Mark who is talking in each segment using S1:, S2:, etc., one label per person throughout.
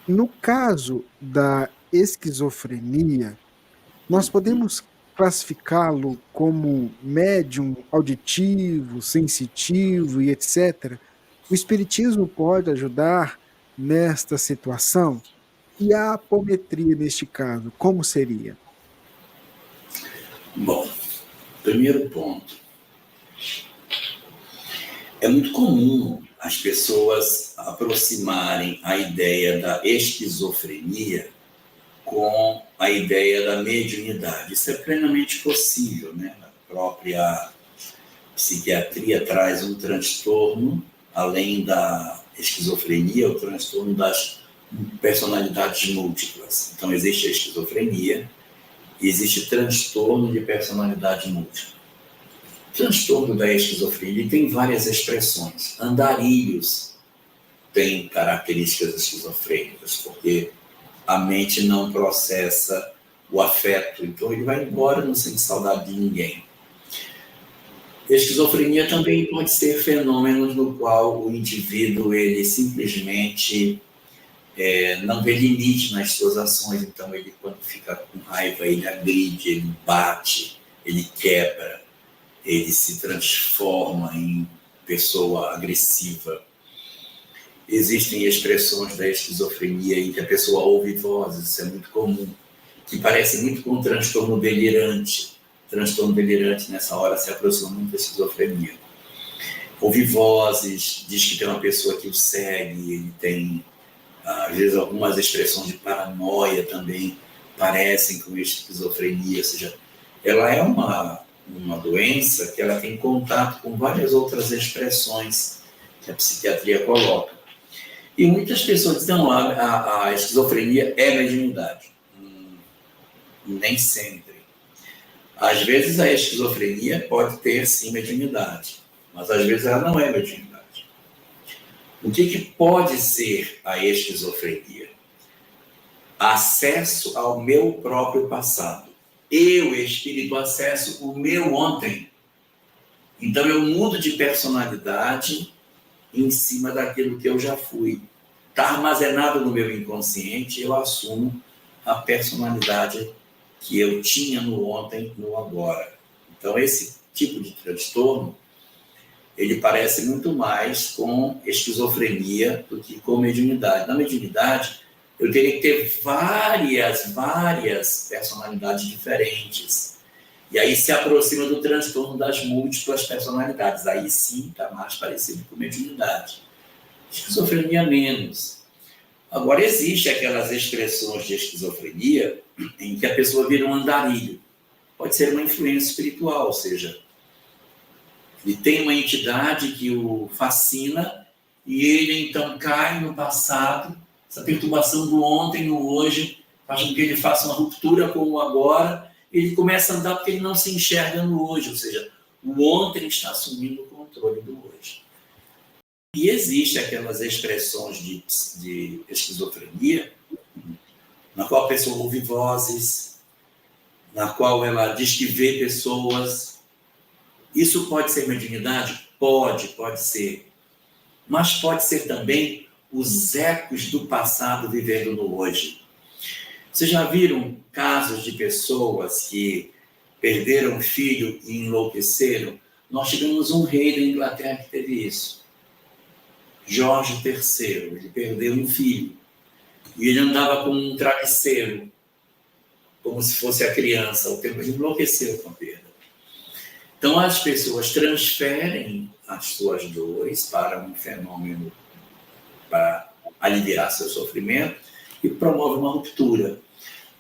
S1: No caso da esquizofrenia, nós podemos classificá-lo como médium auditivo, sensitivo e etc. O espiritismo pode ajudar nesta situação? E a apometria neste caso, como seria?
S2: Bom, primeiro ponto. É muito comum as pessoas aproximarem a ideia da esquizofrenia com a ideia da mediunidade. Isso é plenamente possível, né? A própria psiquiatria traz um transtorno, além da esquizofrenia, o transtorno das personalidades múltiplas. Então, existe a esquizofrenia e existe transtorno de personalidade múltipla. O transtorno da esquizofrenia tem várias expressões. Andarilhos têm características esquizofrênicas, porque a mente não processa o afeto, então ele vai embora, não sente saudade de ninguém. Esquizofrenia também pode ser fenômenos no qual o indivíduo ele simplesmente não vê limite nas suas ações, então ele quando fica com raiva ele agride, ele bate, ele quebra, ele se transforma em pessoa agressiva. Existem expressões da esquizofrenia em que a pessoa ouve vozes, isso é muito comum, que parece muito com um transtorno delirante. O transtorno delirante, nessa hora, se aproxima muito da esquizofrenia. Ouve vozes, diz que tem uma pessoa que o segue, ele tem, às vezes, algumas expressões de paranoia também parecem com esquizofrenia, ou seja, ela é uma doença que ela tem contato com várias outras expressões que a psiquiatria coloca. E muitas pessoas dizem, não, a esquizofrenia é mediunidade. Nem sempre. Às vezes a esquizofrenia pode ter, sim, mediunidade, mas às vezes ela não é mediunidade. O que pode ser a esquizofrenia? Acesso ao meu próprio passado. Eu, espírito, acesso o meu ontem. Então eu mudo de personalidade em cima daquilo que eu já fui. Está armazenado no meu inconsciente, eu assumo a personalidade que eu tinha no ontem, no agora. Então esse tipo de transtorno, ele parece muito mais com esquizofrenia do que com mediunidade. Na mediunidade, eu teria que ter várias personalidades diferentes. E aí se aproxima do transtorno das múltiplas personalidades. Aí sim está mais parecido com mediunidade. Esquizofrenia menos. Agora, existe aquelas expressões de esquizofrenia em que a pessoa vira um andarilho. Pode ser uma influência espiritual, ou seja, ele tem uma entidade que o fascina e ele então cai no passado, essa perturbação do ontem no hoje faz com que ele faça uma ruptura com o agora, e ele começa a andar porque ele não se enxerga no hoje, ou seja, o ontem está assumindo o controle do hoje. E existe aquelas expressões de esquizofrenia, na qual a pessoa ouve vozes, na qual ela diz que vê pessoas. Isso pode ser mediunidade? Pode ser. Mas pode ser também os ecos do passado vivendo no hoje. Vocês já viram casos de pessoas que perderam filho e enlouqueceram? Nós tivemos um rei da Inglaterra que teve isso. Jorge III, ele perdeu um filho. E ele andava com um travesseiro, como se fosse a criança. O tempo ele enlouqueceu com a perda. Então, as pessoas transferem as suas dores para um fenômeno, para aliviar seu sofrimento, e promove uma ruptura.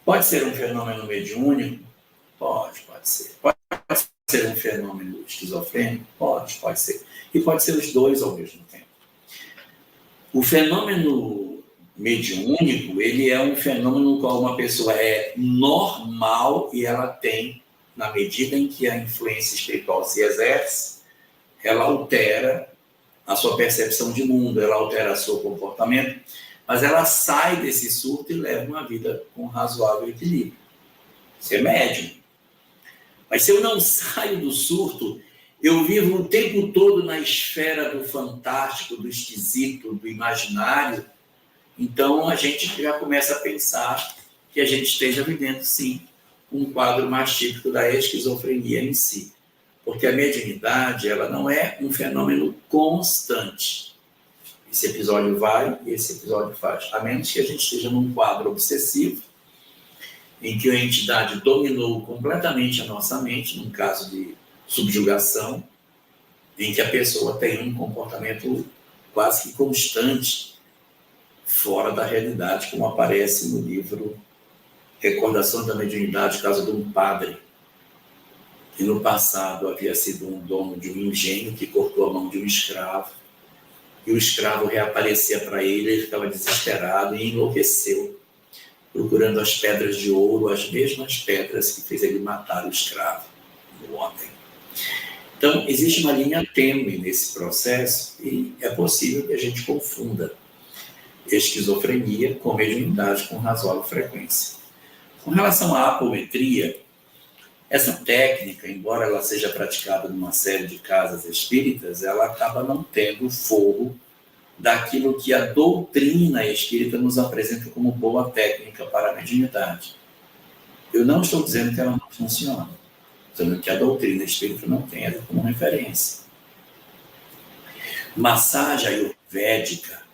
S2: Pode ser um fenômeno mediúnico? Pode ser. Pode ser um fenômeno esquizofrênico? Pode ser. E pode ser os dois ao mesmo tempo. O fenômeno mediúnico, ele é um fenômeno no qual uma pessoa é normal e ela tem, na medida em que a influência espiritual se exerce, ela altera a sua percepção de mundo, ela altera o seu comportamento, mas ela sai desse surto e leva uma vida com razoável equilíbrio. Isso é médium. Mas se eu não saio do surto, eu vivo o tempo todo na esfera do fantástico, do esquisito, do imaginário, Então, a gente já começa a pensar que a gente esteja vivendo, sim, um quadro mais típico da esquizofrenia em si. Porque a mediunidade, ela não é um fenômeno constante. Esse episódio vai e esse episódio faz. A menos que a gente esteja num quadro obsessivo, em que a entidade dominou completamente a nossa mente, num caso de subjugação, em que a pessoa tem um comportamento quase que constante, fora da realidade, como aparece no livro Recordação da Mediunidade, caso de um padre, que no passado havia sido um dono de um engenho que cortou a mão de um escravo, e o escravo reaparecia para ele, ele ficava desesperado e enlouqueceu, procurando as pedras de ouro, as mesmas pedras que fez ele matar o escravo, o homem. Então, existe uma linha tênue nesse processo e é possível que a gente confunda esquizofrenia com mediunidade com razoável frequência. Com relação à apometria, essa técnica, embora ela seja praticada numa série de casas espíritas, ela acaba não tendo fogo daquilo que a doutrina espírita nos apresenta como boa técnica para a mediunidade. Eu não estou dizendo que ela não funciona, estou dizendo que a doutrina espírita não tem ela como referência. Massagem ayurvédica,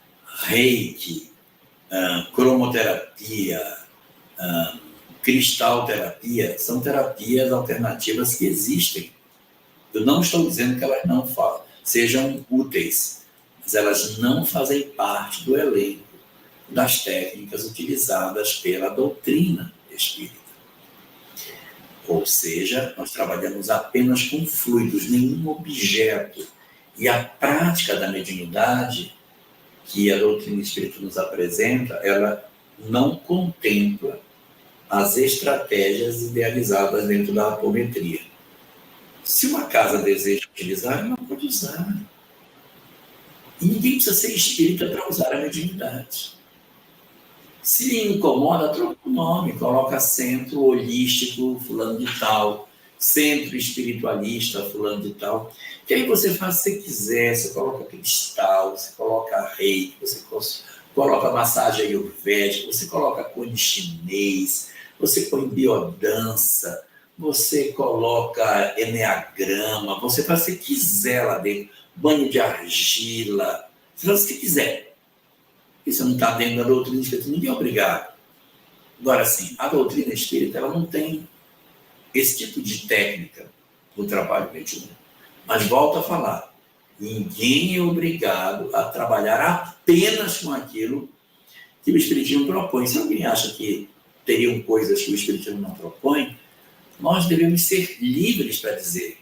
S2: reiki, cromoterapia, cristalterapia, são terapias alternativas que existem. Eu não estou dizendo que elas não sejam úteis, mas elas não fazem parte do elenco das técnicas utilizadas pela doutrina espírita. Ou seja, nós trabalhamos apenas com fluidos, nenhum objeto. E a prática da mediunidade, que a doutrina espírita nos apresenta, ela não contempla as estratégias idealizadas dentro da apometria. Se uma casa deseja utilizar, ela pode usar. E ninguém precisa ser espírita para usar a mediunidade. Se lhe incomoda, troca o nome, coloca centro holístico fulano de tal, centro espiritualista fulano de tal, que aí você faz o que você quiser, você coloca cristal, você coloca reiki, você coloca massagem ayurvédica, você coloca cone chinês, você põe biodança, você coloca eneagrama, você faz o que você quiser lá dentro, banho de argila, você faz o que quiser. Isso não está dentro da doutrina espírita, ninguém é obrigado. Agora, sim, a doutrina espírita ela não tem esse tipo de técnica no trabalho mediúnico. Mas volto a falar, ninguém é obrigado a trabalhar apenas com aquilo que o Espiritismo propõe. Se alguém acha que teriam coisas que o Espiritismo não propõe, nós devemos ser livres para dizer: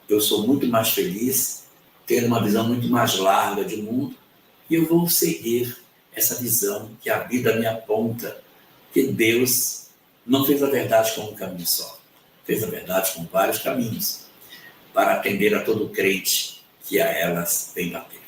S2: eu sou muito mais feliz, tendo uma visão muito mais larga de mundo, e eu vou seguir essa visão que a vida me aponta, que Deus não fez a verdade com um caminho só, fez a verdade com vários caminhos, para atender a todo crente que a elas tem bater.